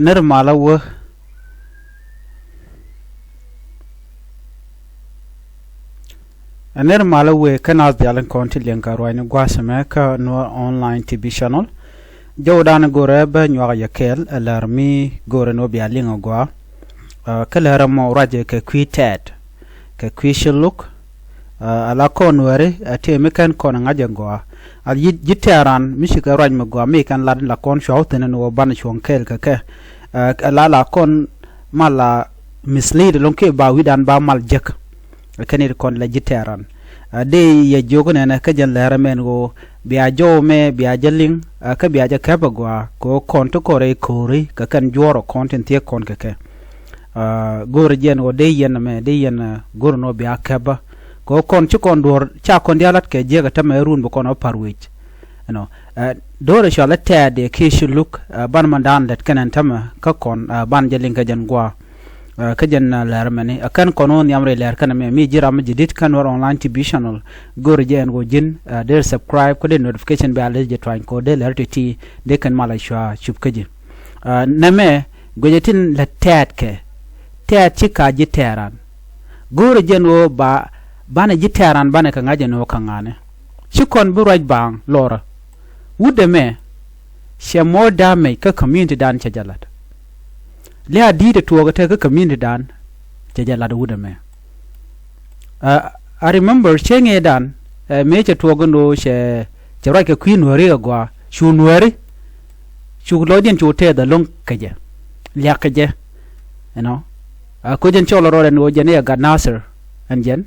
ner malawo ner malawe kana dialan konti lenka roine gwasame ka no online tv channel jawdan gore ba nywa yakel alarmi gore no bia linga gwa kala mo raje ke kwitet ke kwishuluk ala konware ate mekan kon ngaje gwa al yiteran mishika raj mo gwa mekan lad la kon shawten no ban shon kel ke ala la kon mala mislead lonke ba widan ba mal jek kanir kon la jiteran de ye jogone na kajan la ramen go biya jo me biya jaling ka biya ja ka bagwa ko kon to kore kori ka kan joro content ye kon ke gor jen o de yen me de yen gor no biya ka ba ko kon ci kon dor cha kon dialat ke je ga tamerun bu kon parwich no dore shala ta de ke shuluk ban mandan dat kanan tama ka kon ban jaling ka jan gwa kajan la ramani akan konon yamre ler kan me mi jira ma jidit kan war online tv channel gor jen go jin der subscribe ko de notification ba le je twan ko de ler ti de kan mala shwa chup kaji name gojetin la tat ke tat ci ka jiteran gor jen wo ba bana jiteran bana ka ngaje no kangane ci kon bu raj bang lora wude me she mo da me ka community dan cha jalat le adi de tuoga te ka community dan cha jalat wude me I remember chenge dan me cha tuoga no she raj ka queen wari gwa shu nueri shu lodien chu te da long kaje lya kaje you know ko jen cholo ro no jene ga nasir anjen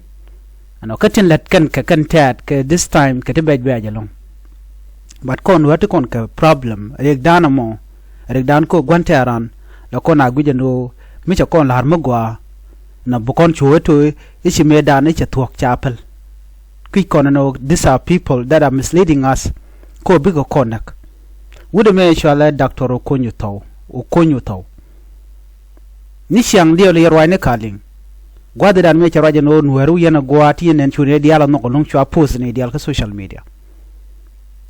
ano katin lat kan ka kan tat ka this time ka te bej beja long but kon wati kon ka problem rek dana mo rek dan ko gwantaran la kon aguje no mi cha kon lar magwa na bu kon chuweto ichi me dan ichi tuok chapel ki kon no these are people that are misleading us ko bigo konak wude me shala doctor okonyu taw ni siang dio le rwai ne kaling gwade dan me charaje no nueru yana gwati nen chune diala no kolong chwa post ne dial ka social media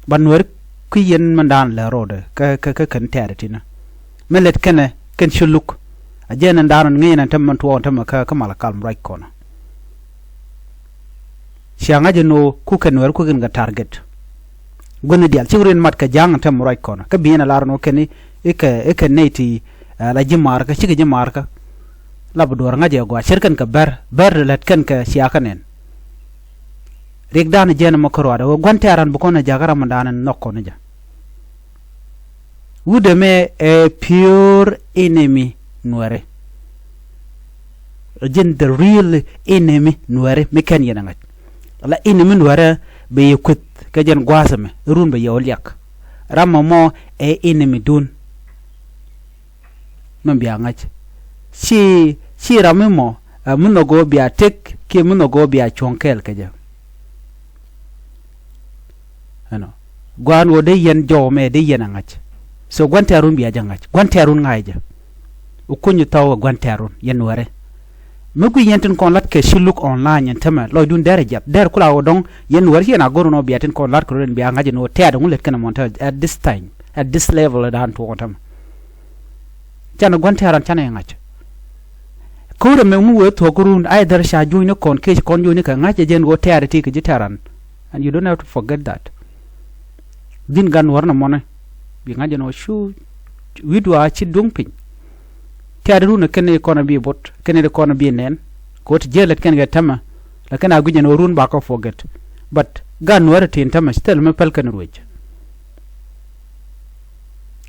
ban nuer ku yen mandan la rode ka kan taratina melet kana kan shuluk ajena ndaron ngena tamman to tamma ka mala kalm right kona sianga je no ku kan nuer ku gan ga target gonna dial chigren mat ka jang tam right kona ka biena larno keni eka neti la jimar ka chige jimar ka labdor ngaje gwa shirkan ka ber lat kan ka siakanen rek dan jena makoro da gwante aran bu kona jagara mandanan nokko ne ja wude me a pure enemy nuere the real enemy nuere me kan yana ngat la enemy nuere be yekut ka jen gwasame run be yolyak rammo mo e enemy dun non biya ngach si ramimo munogo biya tek ke munogo biya chonkel kaja ano gwan wo de yen jome de yen ngach so gwantarun biya jangach gwantarun ngaja ukunyu taw gwantarun yen ware mugu yenten kon lat ke shiluk online yen tama loy dun derejat der kula wodong yen war yen agoro no biya ten kon lat ko ren biya ngaja no teada ngulet kana monta at this time at this level dan to otam jana gwantaran chana ngach ko me mu we to kurun ay dar sha joine kon ke kon joine ka ngache jen go teare ti ke jitaran and you don't have to forget that din gan warna mona bi ngaje no shu widwa ci dungpin teare runa kene kona bi bot kene de kona bi nen ko to jelet ken ga tama la kana guje no run ba ko forget but gan warati tama stel me pel kan ruj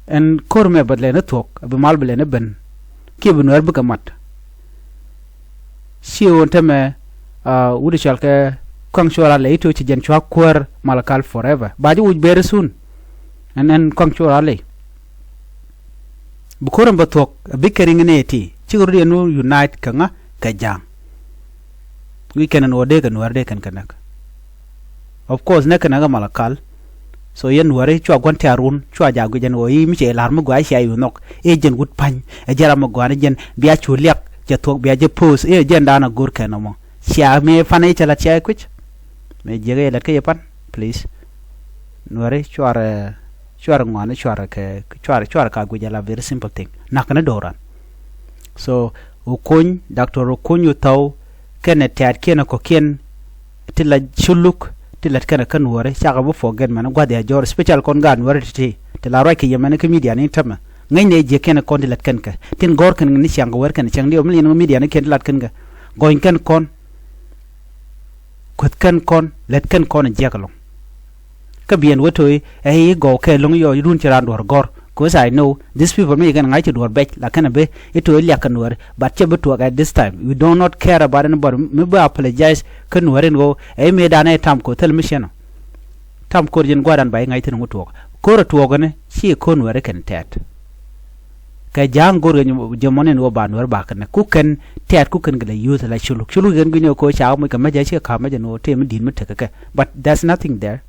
en korme badle na tok abu mal bele na ben ki bu nuer bu kamat si on teme wudi shalke kong shora le ito ci jen chwa kwar malakal forever baji wuj bere soon en kong shora le bu koram ba tok bi kering ne ti ci gurdi no unite kanga ka jam wi kenan ode kan nuer de kan kanak of course ne kanaga malakal so yen ware chwa gwante arun chwa jagu jen o yi mi che lar mo gwa sha yu nok e jen gut pan e jara mo gwa jen biya chu lek je tok biya je pose e jen dana gur kana mo sha me fane chala cha kwich me jere la ke pan please nuare chwar ngwana chwar ka gujala very simple thing nakana doran so ukun doctor ukun yu taw kene tat kene ko ken tilla chuluk tilla kene kan wore chaga bu forget man gwade jor special kon gan wore ti tilla roy ke yemane ke media ni tama ngay ne je kene kon tilla ken ka tin gor ken ni chang wer ken chang dio mli no media ni ken lat ken ga goin ken kon kut ken kon let ken kon jekalong ka bien wotoy ay go ke long yo run chiran dor gor cause I know these people may gan ngai to dor bet la kana be ito elia kan wor but che betu at this time we do not care about anybody me be apologize kan woren go ay me dana tam ko tel mission tam ko jen gwadan bay ngai tin mutu ko to go ne si ko wore kan tet ka jang gor jemonen wo ban wor ba kan ku kan tet ku kan gele youth la chulu gen ginyo ko cha mo ka ma ja chi ka ma no te me din me te but there's nothing there.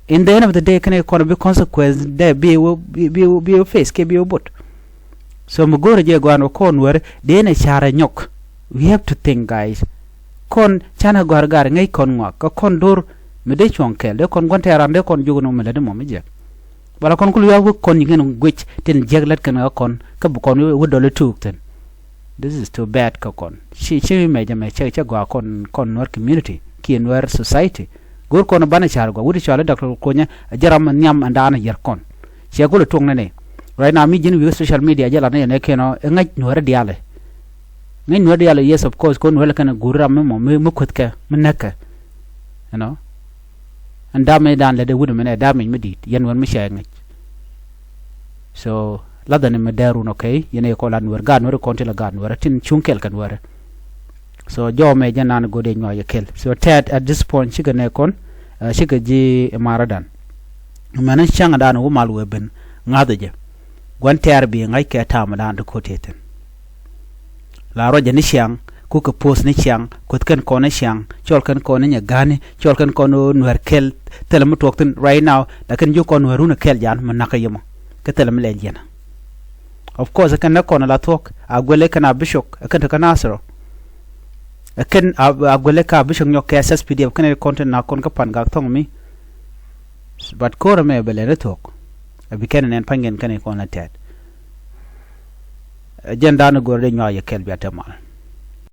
In the end of the day, can be consequence there be a face, can be a boat. So Mugore Jaguano con where then a chara nyok. We have to think, guys. Con chana gargar ngay con wak, a con door medechon kel, the con guante around the con jugono melademomija. But a conclude con you can which till jaglet can a con, cabocon would dollar took then. This is too bad, cocon. She made a church a con Nuer community, key Nuer society. Gor kono bana chargo wudi chala doctor konya jaram nyam andana yerkon che golo tongne right now mi jin wi social media jala ne keno ngaj Nuer diale ngai Nuer diale yes of course kon wala kana guram mo kotka menaka you know and dame dan le de wudu mena dame mi dit yen won mi shay ngaj so ladane me daru no kay yene ko lan Nuer ga Nuer konti la ga Nuer tin chunkel kan wara so jome janan go de nyoya kel so ted at this point chigane kon chigaji maradan manan changa dan wo mal weben ngadaje gon ter bi ngai ke tamadan ko teten la roje ni chiang ku ko pos ni chiang ko ken ko ne chiang chol ken ko ne nyagane chol ken ko no Nuer kel telam tokten right now da ken ju ko Nuer na kel jan man nakayemo ke telam le jena of course ken na ko na la tok agwele kana bishop ken kana asro ken agwele ka bishop nyok ss pdf ken content na kon ka pan ga thong mi but ko me bele ne tok abi ken nen pangen ken ko na tet agenda no gorde nyaa ye kel bi atamal